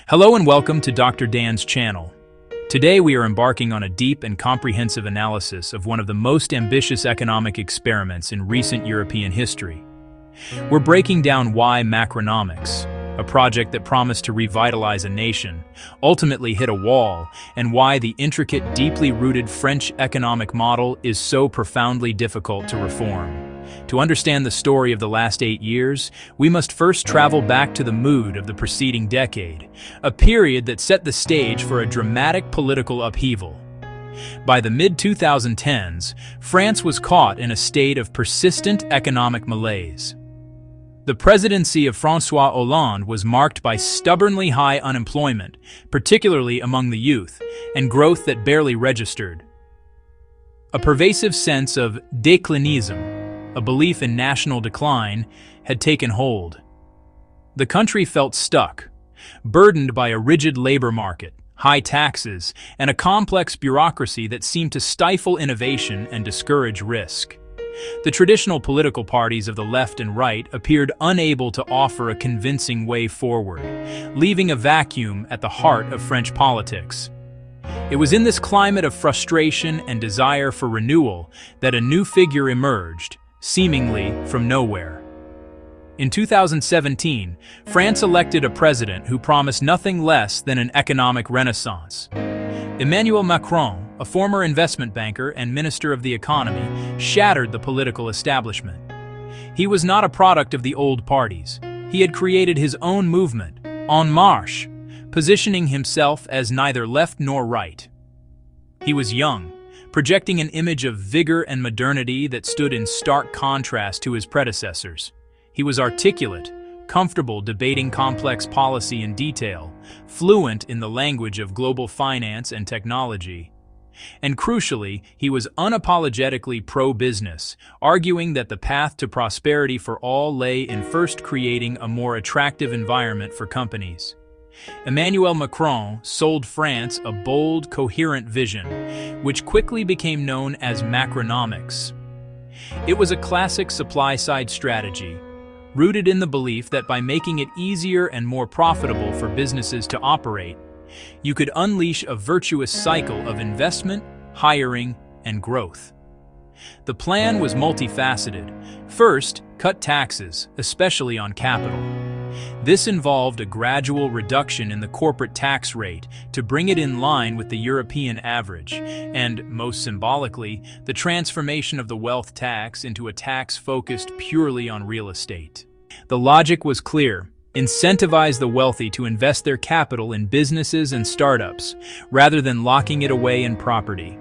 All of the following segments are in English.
Hello and welcome to Dr. Dan's channel. Today we are embarking on a deep and comprehensive analysis of one of the most ambitious economic experiments in recent European history. We're breaking down why macronomics, a project that promised to revitalize a nation, ultimately hit a wall, and why the intricate, deeply rooted French economic model is so profoundly difficult to reform. To understand the story of the last 8 years, we must first travel back to the mood of the preceding decade, a period that set the stage for a dramatic political upheaval. By the mid-2010s, France was caught in a state of persistent economic malaise. The presidency of François Hollande was marked by stubbornly high unemployment, particularly among the youth, and growth that barely registered. A pervasive sense of déclinisme, a belief in national decline, had taken hold. The country felt stuck, burdened by a rigid labor market, high taxes, and a complex bureaucracy that seemed to stifle innovation and discourage risk. The traditional political parties of the left and right appeared unable to offer a convincing way forward, leaving a vacuum at the heart of French politics. It was in this climate of frustration and desire for renewal that a new figure emerged, seemingly from nowhere. In 2017, France elected a president who promised nothing less than an economic renaissance. Emmanuel Macron, a former investment banker and minister of the economy, shattered the political establishment. He was not a product of the old parties. He had created his own movement, En Marche, positioning himself as neither left nor right. He was young, projecting an image of vigor and modernity that stood in stark contrast to his predecessors. He was articulate, comfortable debating complex policy in detail, fluent in the language of global finance and technology. And crucially, he was unapologetically pro-business, arguing that the path to prosperity for all lay in first creating a more attractive environment for companies. Emmanuel Macron sold France a bold, coherent vision, which quickly became known as macronomics. It was a classic supply-side strategy, rooted in the belief that by making it easier and more profitable for businesses to operate, you could unleash a virtuous cycle of investment, hiring, and growth. The plan was multifaceted. First, cut taxes, especially on capital. This involved a gradual reduction in the corporate tax rate to bring it in line with the European average, and, most symbolically, the transformation of the wealth tax into a tax focused purely on real estate. The logic was clear: incentivize the wealthy to invest their capital in businesses and startups, rather than locking it away in property.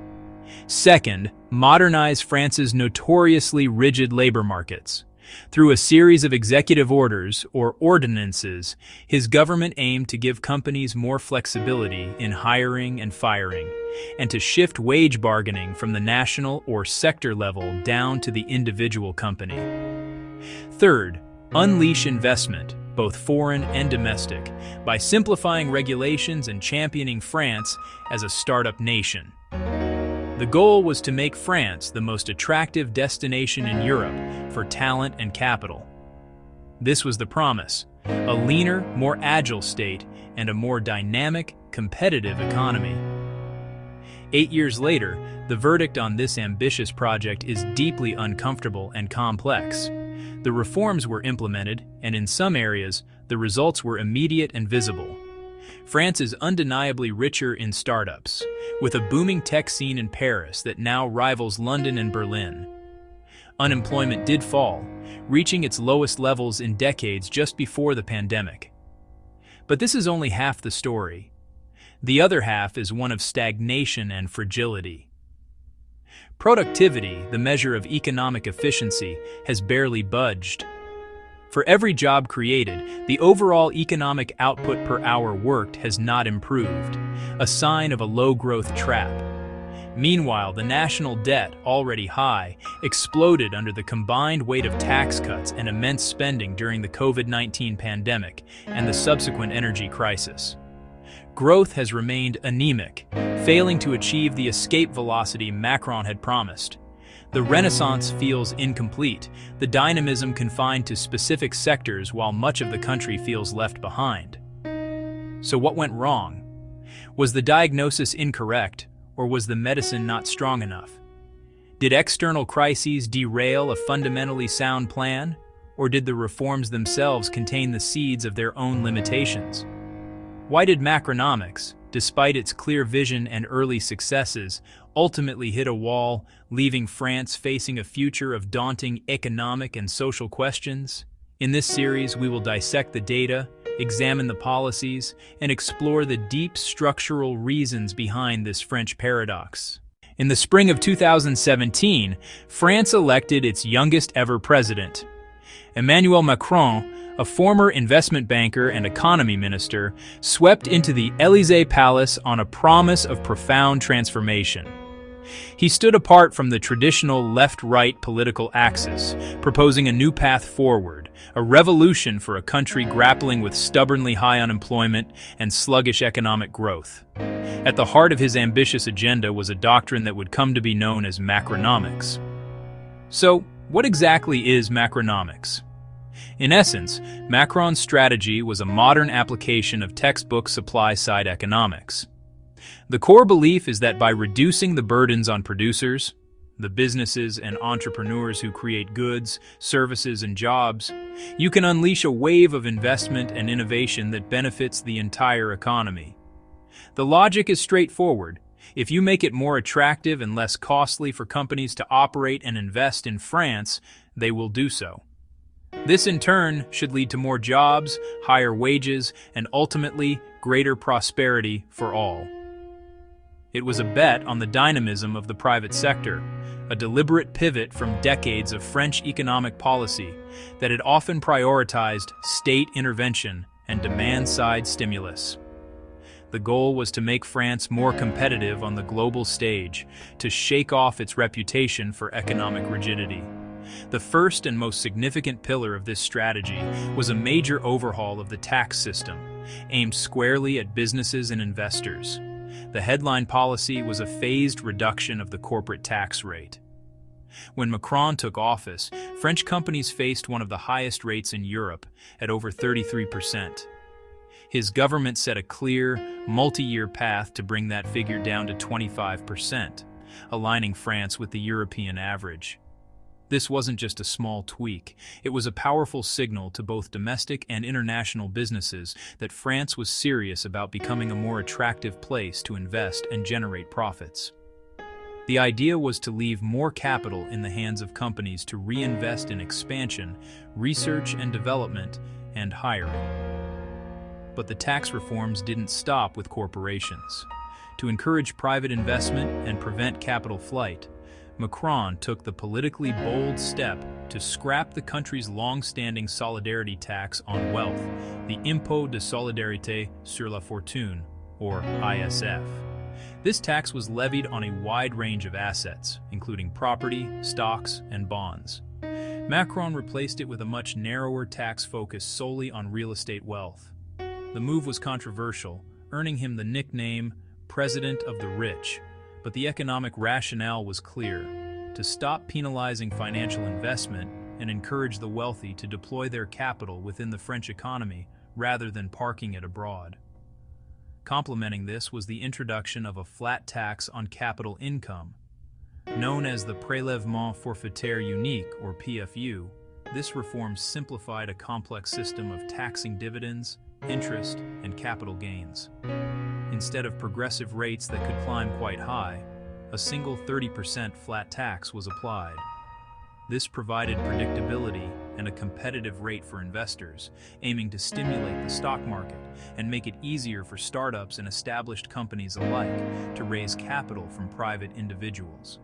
Second, modernize France's notoriously rigid labor markets. Through a series of executive orders, or ordinances, his government aimed to give companies more flexibility in hiring and firing, and to shift wage bargaining from the national or sector level down to the individual company. Third, unleash investment, both foreign and domestic, by simplifying regulations and championing France as a startup nation. The goal was to make France the most attractive destination in Europe for talent and capital. This was the promise: a leaner, more agile state and a more dynamic, competitive economy. 8 years later, the verdict on this ambitious project is deeply uncomfortable and complex. The reforms were implemented, and in some areas, the results were immediate and visible. France is undeniably richer in startups, with a booming tech scene in Paris that now rivals London and Berlin. Unemployment did fall, reaching its lowest levels in decades just before the pandemic. But this is only half the story. The other half is one of stagnation and fragility. Productivity, the measure of economic efficiency, has barely budged. For every job created, the overall economic output per hour worked has not improved, a sign of a low-growth trap. Meanwhile, the national debt, already high, exploded under the combined weight of tax cuts and immense spending during the COVID-19 pandemic and the subsequent energy crisis. Growth has remained anemic, failing to achieve the escape velocity Macron had promised. The Renaissance feels incomplete, the dynamism confined to specific sectors while much of the country feels left behind. So what went wrong? Was the diagnosis incorrect, or was the medicine not strong enough? Did external crises derail a fundamentally sound plan, or did the reforms themselves contain the seeds of their own limitations? Why did macronomics, despite its clear vision and early successes, ultimately hit a wall, leaving France facing a future of daunting economic and social questions? In this series, we will dissect the data, examine the policies, and explore the deep structural reasons behind this French paradox. In the spring of 2017, France elected its youngest ever president. Emmanuel Macron, a former investment banker and economy minister, swept into the Élysée Palace on a promise of profound transformation. He stood apart from the traditional left-right political axis, proposing a new path forward, a revolution for a country grappling with stubbornly high unemployment and sluggish economic growth. At the heart of his ambitious agenda was a doctrine that would come to be known as macronomics. So, what exactly is macronomics? In essence, Macron's strategy was a modern application of textbook supply-side economics. The core belief is that by reducing the burdens on producers, the businesses and entrepreneurs who create goods, services, and jobs, you can unleash a wave of investment and innovation that benefits the entire economy. The logic is straightforward. If you make it more attractive and less costly for companies to operate and invest in France, they will do so. This in turn should lead to more jobs, higher wages, and ultimately greater prosperity for all. It was a bet on the dynamism of the private sector, a deliberate pivot from decades of French economic policy that had often prioritized state intervention and demand-side stimulus. The goal was to make France more competitive on the global stage, to shake off its reputation for economic rigidity. The first and most significant pillar of this strategy was a major overhaul of the tax system, aimed squarely at businesses and investors. The headline policy was a phased reduction of the corporate tax rate. When Macron took office, French companies faced one of the highest rates in Europe, at over 33%. His government set a clear, multi-year path to bring that figure down to 25%, aligning France with the European average. This wasn't just a small tweak, it was a powerful signal to both domestic and international businesses that France was serious about becoming a more attractive place to invest and generate profits. The idea was to leave more capital in the hands of companies to reinvest in expansion, research and development, and hiring. But the tax reforms didn't stop with corporations. To encourage private investment and prevent capital flight, Macron took the politically bold step to scrap the country's long-standing solidarity tax on wealth, the Impôt de Solidarité sur la Fortune, or ISF. This tax was levied on a wide range of assets, including property, stocks, and bonds. Macron replaced it with a much narrower tax focus solely on real estate wealth. The move was controversial, earning him the nickname President of the Rich. But the economic rationale was clear: to stop penalizing financial investment and encourage the wealthy to deploy their capital within the French economy rather than parking it abroad. Complementing this was the introduction of a flat tax on capital income. Known as the Prélèvement forfaitaire unique, or PFU, this reform simplified a complex system of taxing dividends, interest, and capital gains. Instead of progressive rates that could climb quite high, a single 30% flat tax was applied. This provided predictability and a competitive rate for investors, aiming to stimulate the stock market and make it easier for startups and established companies alike to raise capital from private individuals.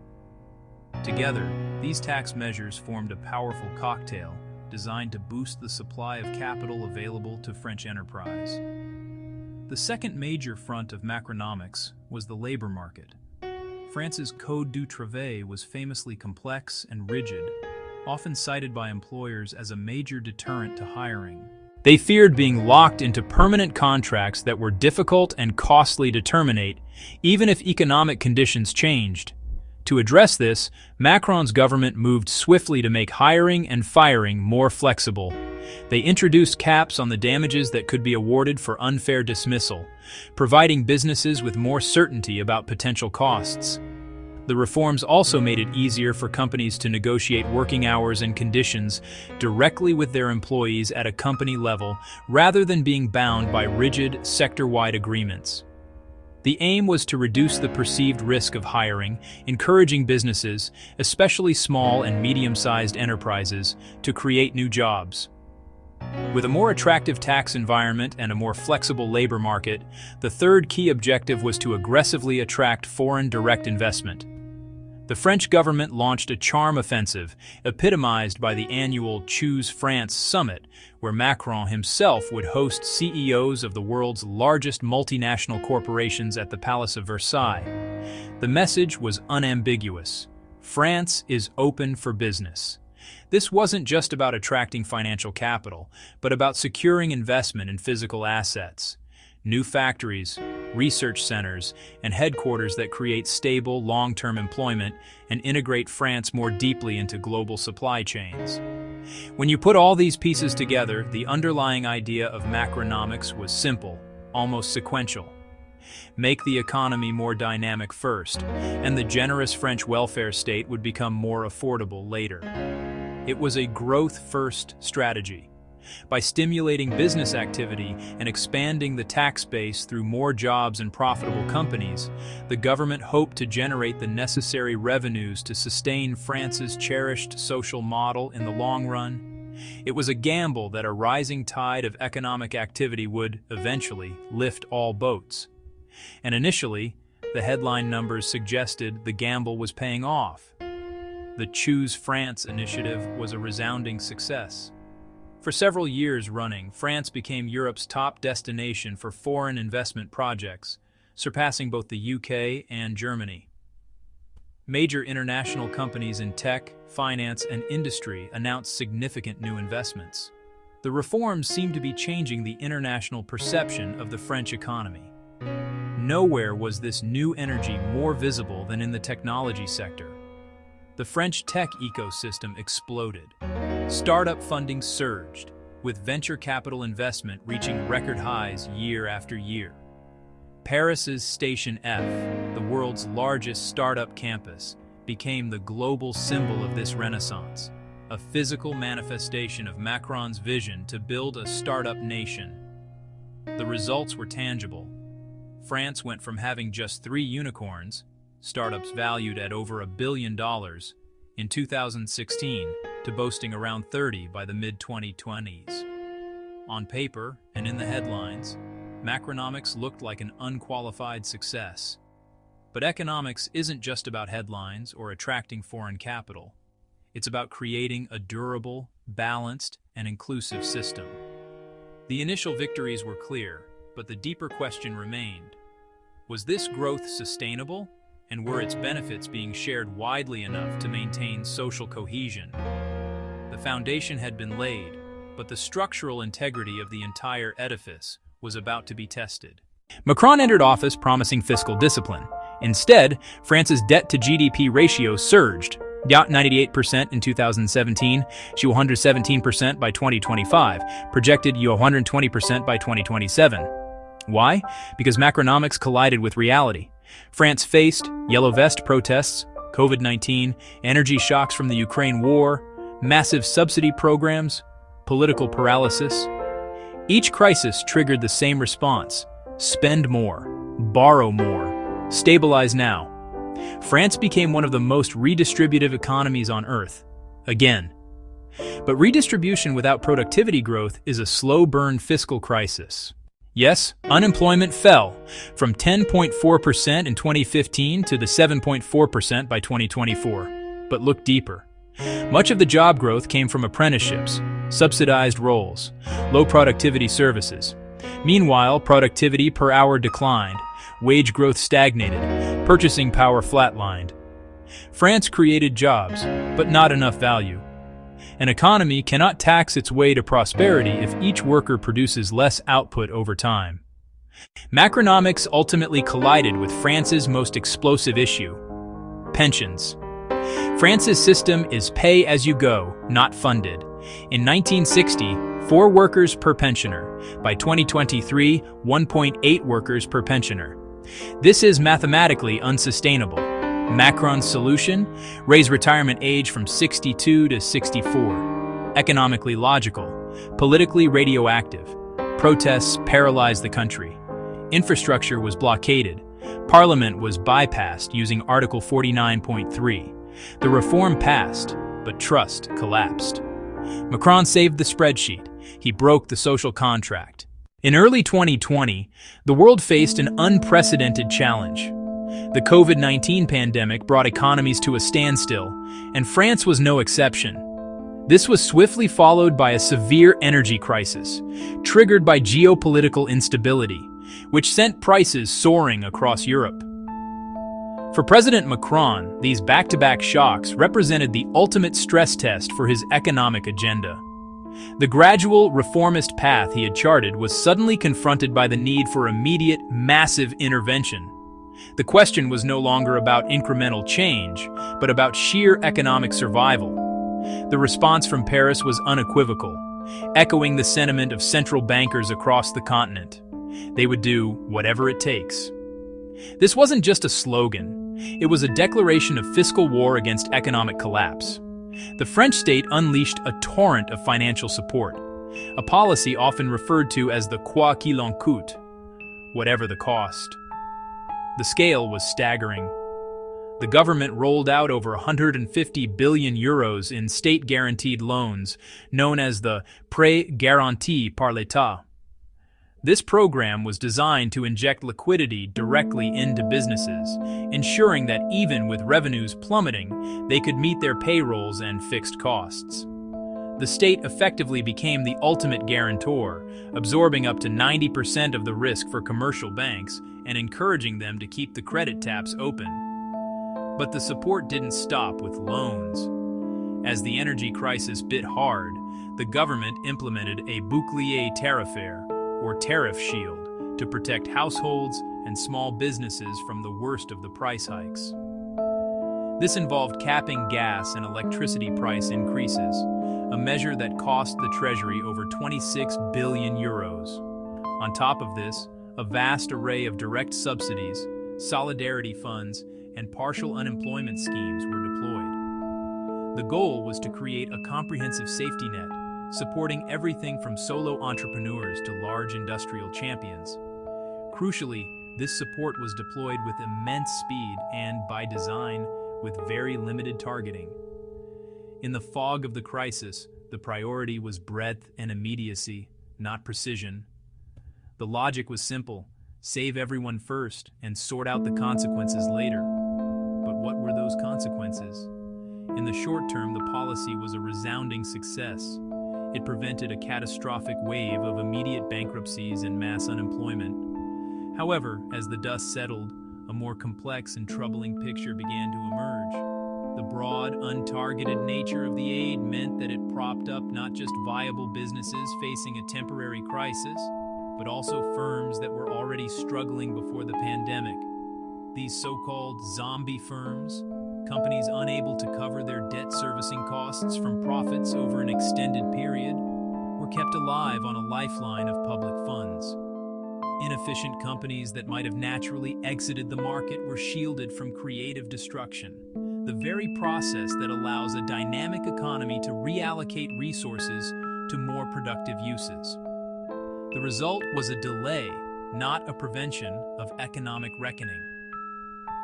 Together, these tax measures formed a powerful cocktail designed to boost the supply of capital available to French enterprise. The second major front of macronomics was the labor market. France's Code du Travail was famously complex and rigid, often cited by employers as a major deterrent to hiring. They feared being locked into permanent contracts that were difficult and costly to terminate, even if economic conditions changed. To address this, Macron's government moved swiftly to make hiring and firing more flexible. They introduced caps on the damages that could be awarded for unfair dismissal, providing businesses with more certainty about potential costs. The reforms also made it easier for companies to negotiate working hours and conditions directly with their employees at a company level rather than being bound by rigid, sector-wide agreements. The aim was to reduce the perceived risk of hiring, encouraging businesses, especially small and medium-sized enterprises, to create new jobs. With a more attractive tax environment and a more flexible labor market, the third key objective was to aggressively attract foreign direct investment. The French government launched a charm offensive, epitomized by the annual Choose France summit, where Macron himself would host CEOs of the world's largest multinational corporations at the Palace of Versailles. The message was unambiguous. France is open for business. This wasn't just about attracting financial capital, but about securing investment in physical assets. New factories, research centers, and headquarters that create stable, long-term employment and integrate France more deeply into global supply chains. When you put all these pieces together, the underlying idea of macronomics was simple, almost sequential. Make the economy more dynamic first, and the generous French welfare state would become more affordable later. It was a growth-first strategy. By stimulating business activity and expanding the tax base through more jobs and profitable companies, the government hoped to generate the necessary revenues to sustain France's cherished social model in the long run. It was a gamble that a rising tide of economic activity would, eventually, lift all boats. And initially, the headline numbers suggested the gamble was paying off. The Choose France initiative was a resounding success. For several years running, France became Europe's top destination for foreign investment projects, surpassing both the UK and Germany. Major international companies in tech, finance, and industry announced significant new investments. The reforms seemed to be changing the international perception of the French economy. Nowhere was this new energy more visible than in the technology sector. The French tech ecosystem exploded. Startup funding surged, with venture capital investment reaching record highs year after year. Paris's Station F, the world's largest startup campus, became the global symbol of this renaissance, a physical manifestation of Macron's vision to build a startup nation. The results were tangible. France went from having just 3 unicorns, startups valued at over $1 billion, in 2016, to boasting around 30 by the mid-2020s. On paper, and in the headlines, macronomics looked like an unqualified success. But economics isn't just about headlines or attracting foreign capital. It's about creating a durable, balanced, and inclusive system. The initial victories were clear, but the deeper question remained. Was this growth sustainable? And were its benefits being shared widely enough to maintain social cohesion? The foundation had been laid, but the structural integrity of the entire edifice was about to be tested. Macron entered office promising fiscal discipline. Instead, France's debt-to-GDP ratio surged, 98% in 2017, to 117% by 2025, projected 120% by 2027. Why? Because macronomics collided with reality. France faced yellow vest protests, COVID-19, energy shocks from the Ukraine war, massive subsidy programs, political paralysis. Each crisis triggered the same response: spend more, borrow more, stabilize now. France became one of the most redistributive economies on Earth, again. But redistribution without productivity growth is a slow-burn fiscal crisis. Yes, unemployment fell from 10.4% in 2015 to the 7.4% by 2024. But look deeper. Much of the job growth came from apprenticeships, subsidized roles, low productivity services. Meanwhile, productivity per hour declined, wage growth stagnated, purchasing power flatlined. France created jobs, but not enough value. An economy cannot tax its way to prosperity if each worker produces less output over time. Macronomics ultimately collided with France's most explosive issue: Pensions. France's system is pay-as-you-go, not funded. In 1960, 4 workers per pensioner. By 2023, 1.8 workers per pensioner. This is mathematically unsustainable. Macron's solution? Raise retirement age from 62 to 64. Economically logical. Politically radioactive. Protests paralyzed the country. Infrastructure was blockaded. Parliament was bypassed using Article 49.3. The reform passed, but trust collapsed. Macron saved the spreadsheet. He broke the social contract. In early 2020, the world faced an unprecedented challenge. The COVID-19 pandemic brought economies to a standstill, and France was no exception. This was swiftly followed by a severe energy crisis, triggered by geopolitical instability, which sent prices soaring across Europe. For President Macron, these back-to-back shocks represented the ultimate stress test for his economic agenda. The gradual, reformist path he had charted was suddenly confronted by the need for immediate, massive intervention. The question was no longer about incremental change, but about sheer economic survival. The response from Paris was unequivocal, echoing the sentiment of central bankers across the continent. They would do whatever it takes. This wasn't just a slogan. It was a declaration of fiscal war against economic collapse. The French state unleashed a torrent of financial support, a policy often referred to as the quoi qu'il en coûte, whatever the cost. The scale was staggering. The government rolled out over 150 billion euros in state-guaranteed loans, known as the Prêt Garanti par l'État. This program was designed to inject liquidity directly into businesses, ensuring that even with revenues plummeting, they could meet their payrolls and fixed costs. The state effectively became the ultimate guarantor, absorbing up to 90% of the risk for commercial banks and encouraging them to keep the credit taps open. But the support didn't stop with loans. As the energy crisis bit hard, the government implemented a bouclier tarifaire, or tariff shield, to protect households and small businesses from the worst of the price hikes. This involved capping gas and electricity price increases, a measure that cost the Treasury over 26 billion euros. On top of this, a vast array of direct subsidies, solidarity funds, and partial unemployment schemes were deployed. The goal was to create a comprehensive safety net, supporting everything from solo entrepreneurs to large industrial champions. Crucially, this support was deployed with immense speed and, by design, with very limited targeting. In the fog of the crisis, the priority was breadth and immediacy, not precision. The logic was simple: save everyone first and sort out the consequences later. But what were those consequences? In the short term, the policy was a resounding success. It prevented a catastrophic wave of immediate bankruptcies and mass unemployment. However, as the dust settled, a more complex and troubling picture began to emerge. The broad, untargeted nature of the aid meant that it propped up not just viable businesses facing a temporary crisis, but also firms that were already struggling before the pandemic. These so-called zombie firms, companies unable to cover their debt servicing costs from profits over an extended period, were kept alive on a lifeline of public funds. Inefficient companies that might have naturally exited the market were shielded from creative destruction, the very process that allows a dynamic economy to reallocate resources to more productive uses. The result was a delay, not a prevention, of economic reckoning.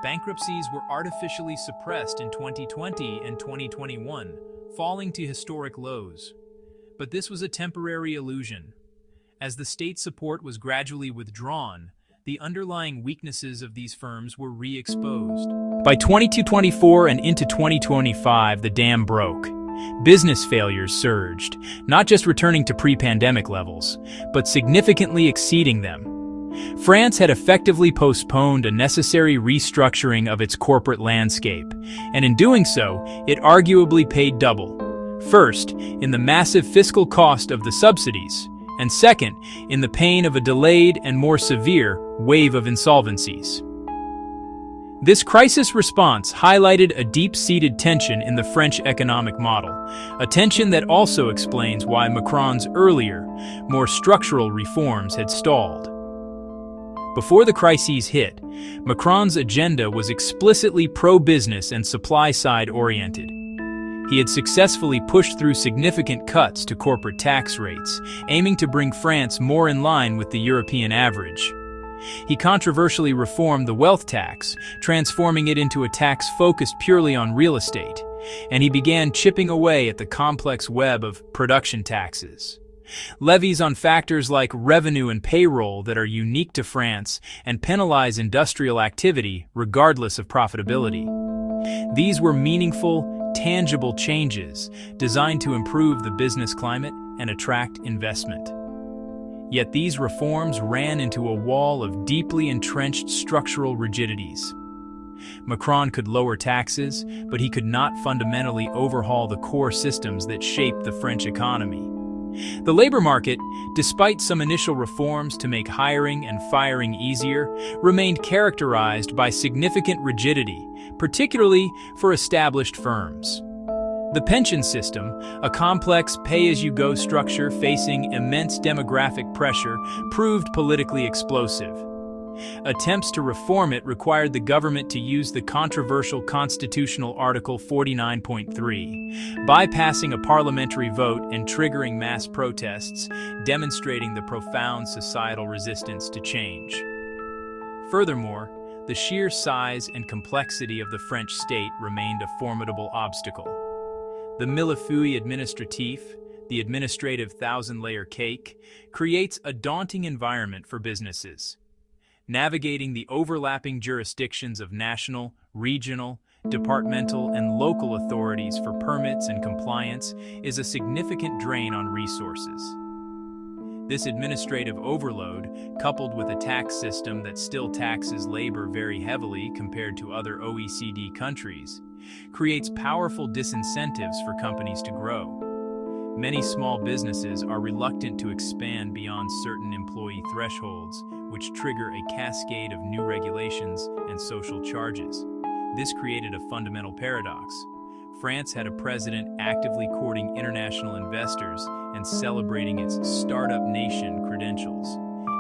Bankruptcies were artificially suppressed in 2020 and 2021, falling to historic lows. But this was a temporary illusion. As the state support was gradually withdrawn, the underlying weaknesses of these firms were re-exposed. By 2024 and into 2025, the dam broke. Business failures surged, not just returning to pre-pandemic levels, but significantly exceeding them. France had effectively postponed a necessary restructuring of its corporate landscape, and in doing so, it arguably paid double. First, in the massive fiscal cost of the subsidies, and second, in the pain of a delayed and more severe wave of insolvencies. This crisis response highlighted a deep-seated tension in the French economic model, a tension that also explains why Macron's earlier, more structural reforms had stalled. Before the crises hit, Macron's agenda was explicitly pro-business and supply-side oriented. He had successfully pushed through significant cuts to corporate tax rates, aiming to bring France more in line with the European average. He controversially reformed the wealth tax, transforming it into a tax focused purely on real estate, and he began chipping away at the complex web of production taxes. Levies on factors like revenue and payroll that are unique to France and penalize industrial activity regardless of profitability. These were meaningful, tangible changes designed to improve the business climate and attract investment. Yet these reforms ran into a wall of deeply entrenched structural rigidities. Macron could lower taxes, but he could not fundamentally overhaul the core systems that shaped the French economy. The labor market, despite some initial reforms to make hiring and firing easier, remained characterized by significant rigidity, particularly for established firms. The pension system, a complex pay-as-you-go structure facing immense demographic pressure, proved politically explosive. Attempts to reform it required the government to use the controversial constitutional Article 49.3, bypassing a parliamentary vote and triggering mass protests, demonstrating the profound societal resistance to change. Furthermore, the sheer size and complexity of the French state remained a formidable obstacle. The millefeuille administratif, the administrative thousand-layer cake, creates a daunting environment for businesses. Navigating the overlapping jurisdictions of national, regional, departmental, and local authorities for permits and compliance is a significant drain on resources. This administrative overload, coupled with a tax system that still taxes labor very heavily compared to other OECD countries, creates powerful disincentives for companies to grow. Many small businesses are reluctant to expand beyond certain employee thresholds, which trigger a cascade of new regulations and social charges. This created a fundamental paradox. France had a president actively courting international investors and celebrating its startup nation credentials.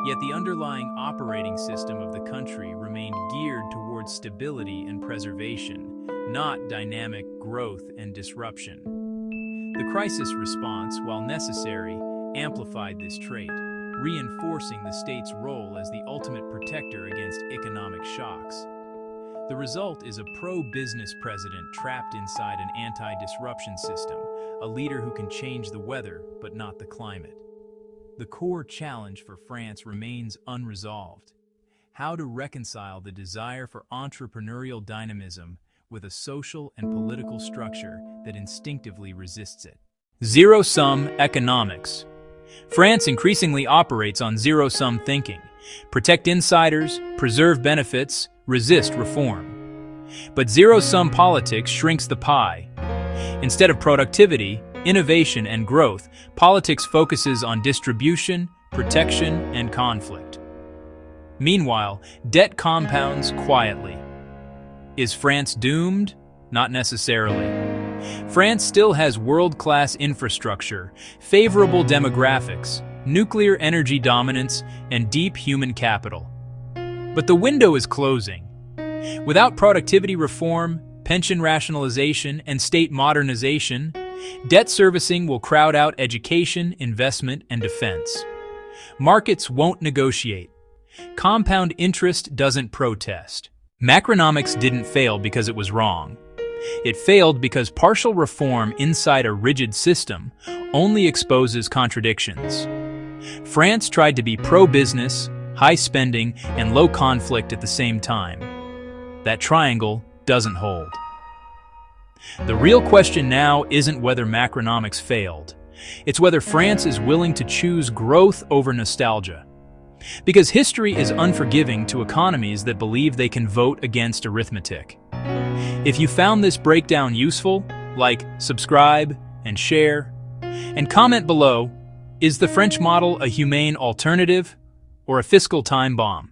Yet the underlying operating system of the country remained geared towards stability and preservation, not dynamic growth and disruption. The crisis response, while necessary, amplified this trait, reinforcing the state's role as the ultimate protector against economic shocks. The result is a pro-business president trapped inside an anti-disruption system, a leader who can change the weather but not the climate. The core challenge for France remains unresolved: how to reconcile the desire for entrepreneurial dynamism with a social and political structure that instinctively resists it. Zero-sum economics. France increasingly operates on zero-sum thinking. Protect insiders, preserve benefits, resist reform. But zero-sum politics shrinks the pie. Instead of productivity, innovation, and growth, politics focuses on distribution, protection, and conflict. Meanwhile, debt compounds quietly. Is France doomed? Not necessarily. France still has world-class infrastructure, favorable demographics, nuclear energy dominance, and deep human capital. But the window is closing. Without productivity reform, pension rationalization, and state modernization, debt servicing will crowd out education, investment, and defense. Markets won't negotiate. Compound interest doesn't protest. Macronomics didn't fail because it was wrong. It failed because partial reform inside a rigid system only exposes contradictions. France tried to be pro-business, high spending, and low conflict at the same time. That triangle doesn't hold. The real question now isn't whether Macronomics failed. It's whether France is willing to choose growth over nostalgia. Because history is unforgiving to economies that believe they can vote against arithmetic. If you found this breakdown useful, like, subscribe, and share. And comment below, is the French model a humane alternative or a fiscal time bomb?